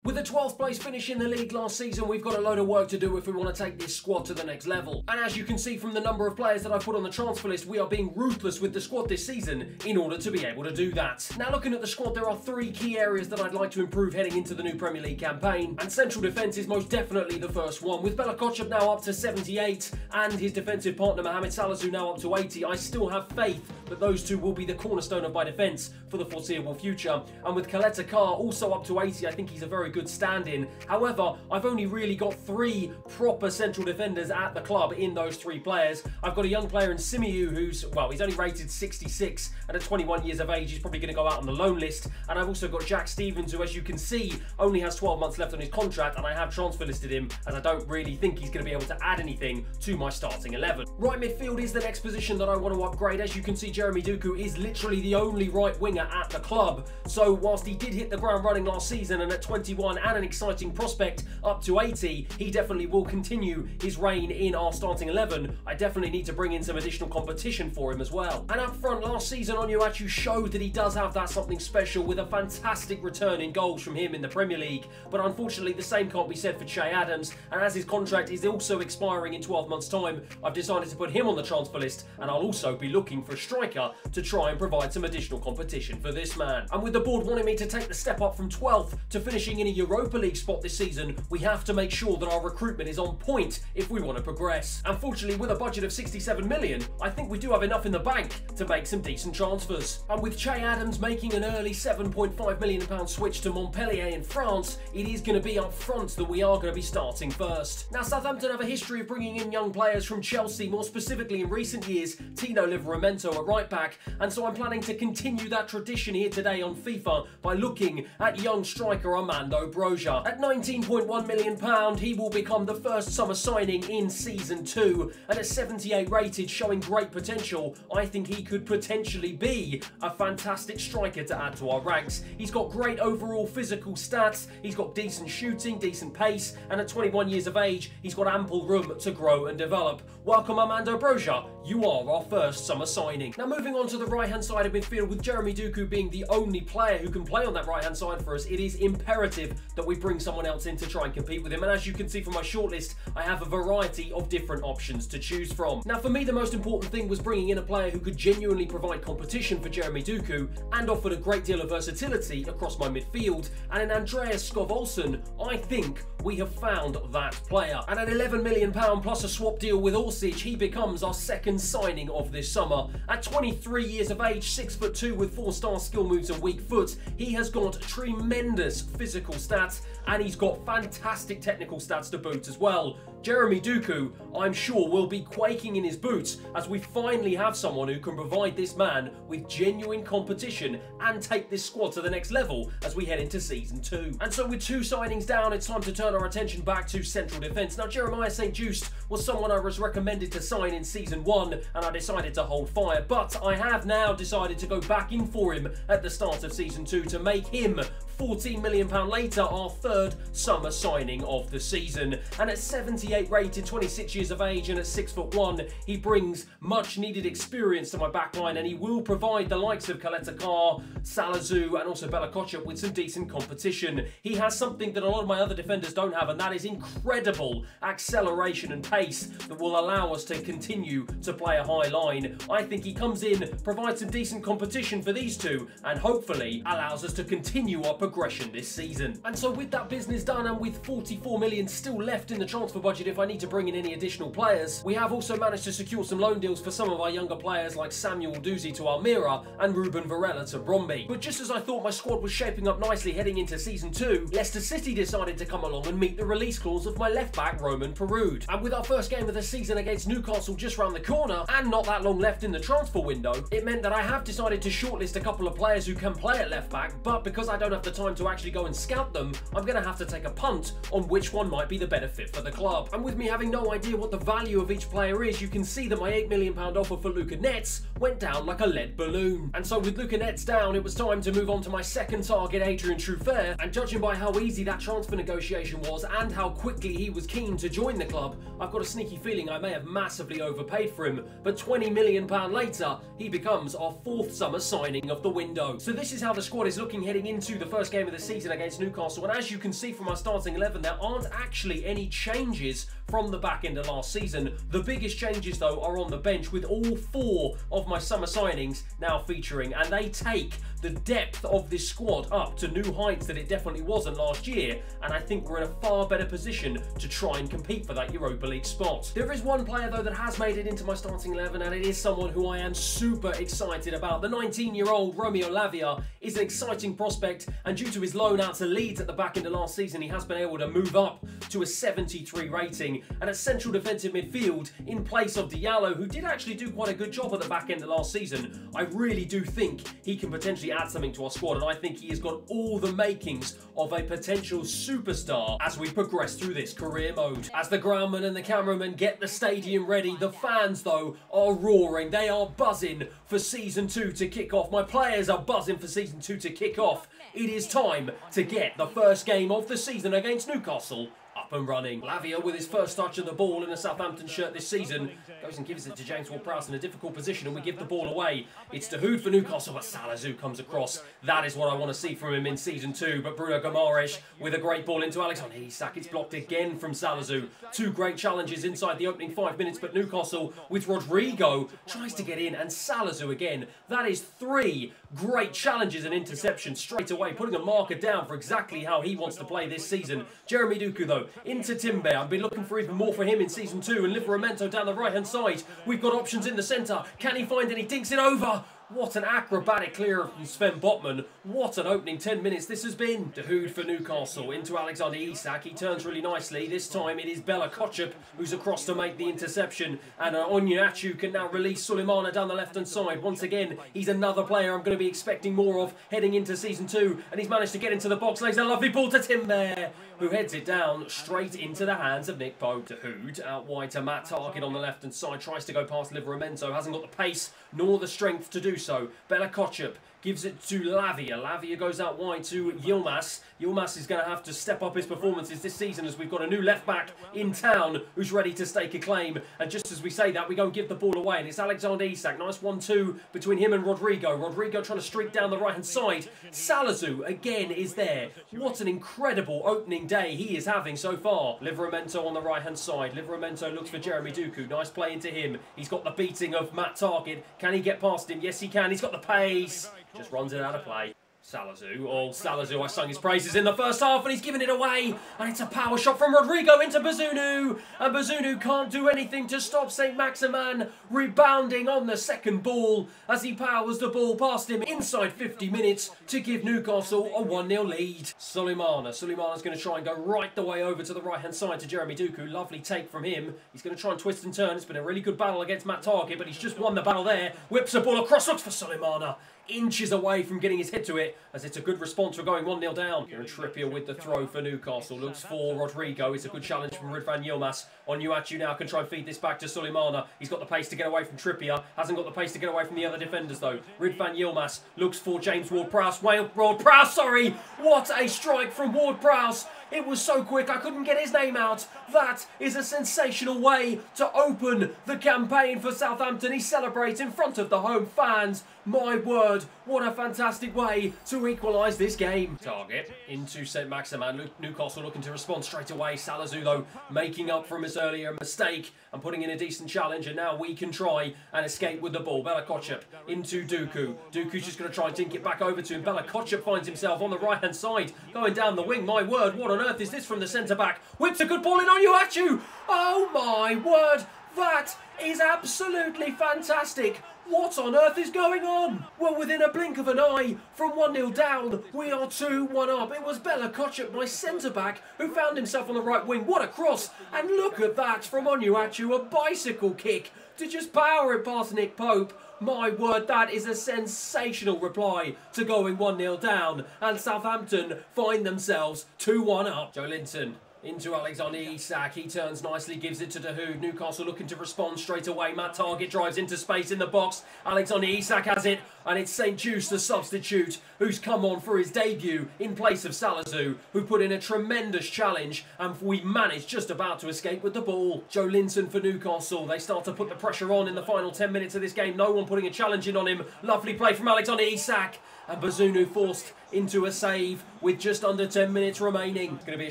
With a 12th place finish in the league last season, we've got a load of work to do if we want to take this squad to the next level. And as you can see from the number of players that I've put on the transfer list, we are being ruthless with the squad this season in order to be able to do that. Now looking at the squad, there are three key areas that I'd like to improve heading into the new Premier League campaign. And central defence is most definitely the first one. With Bella now up to 78 and his defensive partner Mohamed Salazou now up to 80, I still have faith that those two will be the cornerstone of my defence for the foreseeable future. And with Kaleta Carr also up to 80, I think he's a very good stand-in. However, I've only really got three proper central defenders at the club in those three players. I've got a young player in Simiyu who's, well, he's only rated 66 and at 21 years of age, he's probably going to go out on the loan list. And I've also got Jack Stevens, who, as you can see, only has 12 months left on his contract, and I have transfer listed him as I don't really think he's going to be able to add anything to my starting 11. Right midfield is the next position that I want to upgrade. As you can see, Jeremy Doku is literally the only right winger at the club. So whilst he did hit the ground running last season and at 21 and an exciting prospect up to 80, he definitely will continue his reign in our starting 11. I definitely need to bring in some additional competition for him as well. And up front, last season Onuachu showed that he does have that something special with a fantastic return in goals from him in the Premier League. But unfortunately, the same can't be said for Che Adams, and as his contract is also expiring in 12 months' time, I've decided to put him on the transfer list, and I'll also be looking for a striker to try and provide some additional competition for this man. And with the board wanting me to take the step up from 12th to finishing in a Europa League spot this season, we have to make sure that our recruitment is on point if we want to progress. Unfortunately, with a budget of 67 million, I think we do have enough in the bank to make some decent transfers. And with Che Adams making an early £7.5 million switch to Montpellier in France, it is going to be up front that we are going to be starting first. Now, Southampton have a history of bringing in young players from Chelsea, more specifically in recent years, Tino Livramento at right back, and so I'm planning to continue that tradition here today on FIFA by looking at young striker Armando Broja. At £19.1 million, he will become the first summer signing in Season 2, and at 78 rated, showing great potential, I think he could potentially be a fantastic striker to add to our ranks. He's got great overall physical stats, he's got decent shooting, decent pace, and at 21 years of age, he's got ample room to grow and develop. Welcome Armando Broja, you are our first summer signing. Now moving on to the right-hand side of midfield, with Jeremy Doku being the only player who can play on that right-hand side for us, it is imperative that we bring someone else in to try and compete with him. And as you can see from my shortlist, I have a variety of different options to choose from. Now for me, the most important thing was bringing in a player who could genuinely provide competition for Jeremy Doku and offered a great deal of versatility across my midfield. And in Andreas Skov Olsen, I think we have found that player. And at £11 million plus a swap deal with Orsic, he becomes our second signing of this summer. At 23 years of age, 6'2" with 4-star skill moves and weak foot, he has got tremendous physical stats and he's got fantastic technical stats to boot as well. Jeremy Doku, I'm sure, will be quaking in his boots as we finally have someone who can provide this man with genuine competition and take this squad to the next level as we head into Season 2. And so with two signings down, it's time to turn our attention back to central defence. Now Jeremiah St. Just was someone I was recommended to sign in Season 1 and I decided to hold fire, but I have now decided to go back in for him at the start of Season 2 to make him £14 million later our third summer signing of the season. And at 78 rated, 26 years of age and at 6'1", he brings much needed experience to my backline and he will provide the likes of Kaleta Carr, Salazou and also Bella with some decent competition. He has something that a lot of my other defenders don't have, and that is incredible acceleration and pace that will allow us to continue to play a high line. I think he comes in, provides some decent competition for these two and hopefully allows us to continue our progression this season. And so with that business done and with 44 million still left in the transfer budget if I need to bring in any additional players, we have also managed to secure some loan deals for some of our younger players like Samuel Duzi to Almira and Ruben Varela to Bromby. But just as I thought my squad was shaping up nicely heading into Season 2, Leicester City decided to come along and meet the release clause of my left back Roman Perud. And with our first game of the season against Newcastle just round the corner and not that long left in the transfer window, it meant that I have decided to shortlist a couple of players who can play at left back, but because I don't have the time to actually go and scout them, I'm going to have to take a punt on which one might be the better fit for the club. And with me having no idea what the value of each player is, you can see that my £8 million offer for Luca Netz went down like a lead balloon. And so with Luca Netz down, it was time to move on to my second target, Adrian Truffert, and judging by how easy that transfer negotiation was and how quickly he was keen to join the club, I've got a sneaky feeling I may have massively overpaid for him, but £20 million later, he becomes our fourth summer signing of the window. So this is how the squad is looking heading into the first first game of the season against Newcastle, and as you can see from our starting 11, there aren't actually any changes from the back end of last season. The biggest changes, though, are on the bench, with all 4 of my summer signings now featuring, and they take the depth of this squad up to new heights that it definitely wasn't last year, and I think we're in a far better position to try and compete for that Europa League spot. There is one player, though, that has made it into my starting 11, and it is someone who I am super excited about. The 19-year-old Romeo Lavia is an exciting prospect, and due to his loan out to Leeds at the back end of last season, he has been able to move up to a 73 rating, and at central defensive midfield in place of Diallo, who did actually do quite a good job at the back end of last season. I really do think he can potentially add something to our squad, and I think he has got all the makings of a potential superstar as we progress through this career mode. As the groundman and the cameraman get the stadium ready, the fans, though, are roaring. They are buzzing for Season 2 to kick off. My players are buzzing for Season 2 to kick off. It is time to get the first game of the season against Newcastle up and running. Lavia, with his first touch of the ball in a Southampton shirt this season, goes and gives it to James Ward-Prowse in a difficult position, and we give the ball away. It's Dahoud for Newcastle, but Salazar comes across. That is what I want to see from him in Season 2, but Bruno Guimaraes with a great ball into Alexander Isak. It's blocked again from Salazar. 2 great challenges inside the opening 5 minutes, but Newcastle with Rodrigo tries to get in, and Salazar again. That is 3 great challenges and interceptions straight away, putting a marker down for exactly how he wants to play this season. Jeremy Doku, though, into Timber. I've been looking for even more for him in Season 2, and Livramento down the right-hand side. We've got options in the centre. Can he find any? Dinks it over. What an acrobatic clear from Sven Botman. What an opening 10 minutes this has been. Dahoud for Newcastle into Alexander Isak. He turns really nicely. This time it is Bella Kotchap who's across to make the interception. And Onyeachu can now release Suleimana down the left-hand side. Once again, he's another player I'm going to be expecting more of heading into Season 2. And he's managed to get into the box. Lays a lovely ball to Timber, who heads it down straight into the hands of Nick Pope. Dahoud out wide to Matt Target on the left-hand side. Tries to go past Livramento. Hasn't got the pace nor the strength to do so. Bella Kotchap gives it to Lavia. Lavia goes out wide to Yilmaz. Yilmaz is going to have to step up his performances this season, as we've got a new left-back in town who's ready to stake a claim. And just as we say that, we go and give the ball away, and it's Alexander Isak. Nice 1-2 between him and Rodrigo. Rodrigo trying to streak down the right-hand side. Salazar again is there. What an incredible opening day he is having so far. Livramento on the right-hand side. Livramento looks for Jeremy Doku. Nice play into him. He's got the beating of Matt Target. Can he get past him? Yes, he can. He's got the pace. Just runs it out of play. Salazar, I sung his praises in the first half, and he's giving it away. And it's a power shot from Rodrigo into Bazunu. And Bazunu can't do anything to stop St. Maximin rebounding on the second ball as he powers the ball past him inside 50 minutes to give Newcastle a 1-0 lead. Suleimana's going to try and go right the way over to the right-hand side to Jeremy Doku. Lovely take from him. He's going to try and twist and turn. It's been a really good battle against Matt Target, but he's just won the battle there. Whips the ball across, looks for Suleimana. Inches away from getting his head to it, as it's a good response for going 1-0 down. Kieran Trippier with the throw for Newcastle. Looks for Rodrigo. It's a good challenge from Ridvan Yilmaz. Onyeachu now can try and feed this back to Suleimana. He's got the pace to get away from Trippier. Hasn't got the pace to get away from the other defenders, though. Ridvan Yilmaz looks for James Ward-Prowse. Ward-Prowse, sorry! What a strike from Ward-Prowse! It was so quick I couldn't get his name out. That is a sensational way to open the campaign for Southampton. He celebrates in front of the home fans. My word, what a fantastic way to equalise this game. Target into St. Maximin. Newcastle looking to respond straight away. Salazar, though, making up from his earlier mistake and putting in a decent challenge, and now we can try and escape with the ball. Bella Kotchap into Doku. Duku's just going to try and dink it back over to him. Bella Kotchap finds himself on the right-hand side, going down the wing. My word, what on earth is this from the centre-back? Whips a good ball in on Onyeachu. Oh my word, that is absolutely fantastic. What on earth is going on? Well, within a blink of an eye, from 1-0 down, we are 2-1 up. It was Bella Kotchap, my centre-back, who found himself on the right wing. What a cross! And look at that from Onyeachu, a bicycle kick to just power it past Nick Pope. My word, that is a sensational reply to going 1-0 down. And Southampton find themselves 2-1 up. Joe Linton into Alexander Isak. He turns nicely, gives it to Dahoud. Newcastle looking to respond straight away. Matt Target drives into space in the box. Alexander Isak has it. and it's St. Just, the substitute, who's come on for his debut in place of Salazar, who put in a tremendous challenge, and we managed just about to escape with the ball. Joe Linton for Newcastle. They start to put the pressure on in the final 10 minutes of this game. No one putting a challenge in on him. Lovely play from Alexander Isak, and Bazunu forced into a save with just under 10 minutes remaining. It's going to be a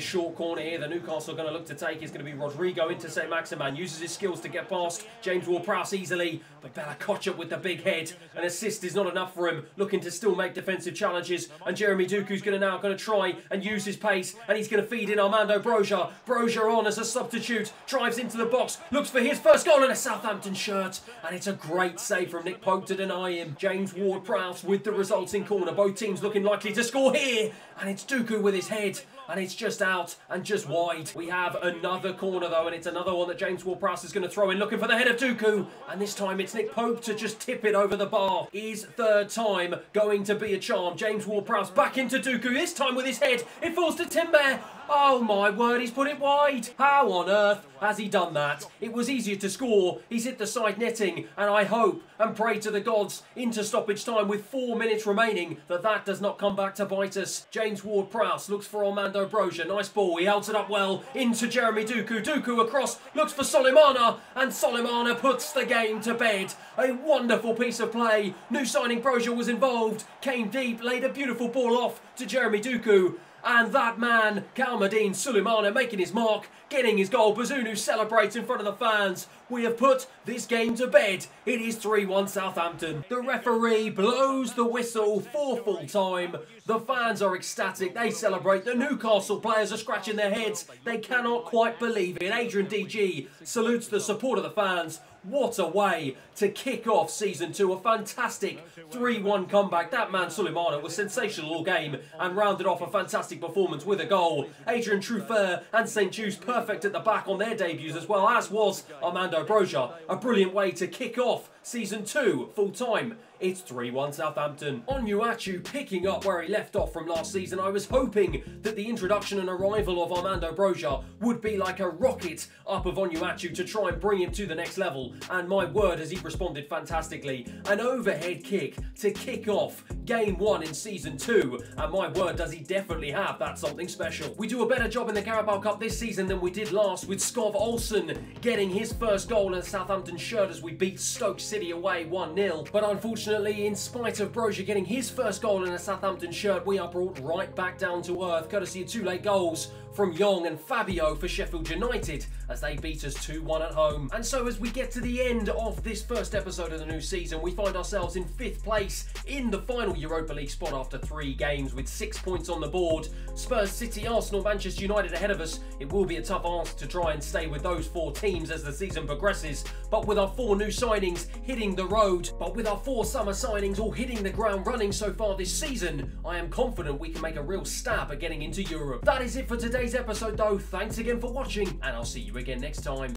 short corner here. The Newcastle are going to look to take is going to be Rodrigo into St. Maximan. Uses his skills to get past James Ward-Prowse easily, but Bella Kotchap with the big head. An assist is not enough for him, looking to still make defensive challenges. And Jeremy Doku's going to try and use his pace, and he's going to feed in Armando Broja. Broja on as a substitute, drives into the box, looks for his first goal in a Southampton shirt, and it's a great save from Nick Pope to deny him. James Ward-Prowse with the resulting corner. Both teams looking likely to score here, and it's Doku with his head, and it's just out and just wide. We have another corner though, and it's another one that James Ward-Prowse is going to throw in, looking for the head of Doku, and this time it's Nick Pope to just tip it over the bar. His third time going to be a charm. James Ward-Prowse back into Doku, this time with his head. It falls to Timber. Oh my word, he's put it wide. How on earth has he done that? It was easier to score. He's hit the side netting, and I hope and pray to the gods into stoppage time with 4 minutes remaining that does not come back to bite us. James Ward-Prowse looks for Armando Broja. Nice ball. He holds it up well into Jeremy Doku. Doku across, looks for Solimana, and Solimana puts the game to bed. A wonderful piece of play. New signing Broja was involved, came deep, laid a beautiful ball off to Jeremy Doku. And that man, Kalmadine Sulemana, making his mark, getting his goal. Bazunu celebrates in front of the fans. We have put this game to bed. It is 3-1 Southampton. The referee blows the whistle for full time. The fans are ecstatic. They celebrate. The Newcastle players are scratching their heads. They cannot quite believe it. Adrian DG salutes the support of the fans. What a way to kick off Season 2. A fantastic 3-1 comeback. That man, Sulemana, was sensational all game and rounded off a fantastic performance with a goal. Adrian Truffert and St. Just perfect at the back on their debuts as well, as was Armando Broja. A brilliant way to kick off Season 2 full time. It's 3-1 Southampton. Onuachu picking up where he left off from last season. I was hoping that the introduction and arrival of Armando Broja would be like a rocket up of Onuachu to try and bring him to the next level. And my word, has he responded fantastically. An overhead kick to kick off Game 1 in Season 2. And my word, does he definitely have that something special. We do a better job in the Carabao Cup this season than we did last, with Skov Olsen getting his first goal in a Southampton shirt as we beat Stoke City away 1-0. But unfortunately, in spite of Broja getting his first goal in a Southampton shirt, we are brought right back down to earth, courtesy of 2 late goals from Young and Fabio for Sheffield United as they beat us 2-1 at home. And so as we get to the end of this first episode of the new season, we find ourselves in 5th place in the final Europa League spot after 3 games with 6 points on the board. Spurs, City, Arsenal, Manchester United ahead of us. It will be a tough ask to try and stay with those 4 teams as the season progresses, but with our 4 new signings hitting the road, but with our 4 summer signings all hitting the ground running so far this season, I am confident we can make a real stab at getting into Europe. That is it for today's episode though. Thanks again for watching, and I'll see you again next time.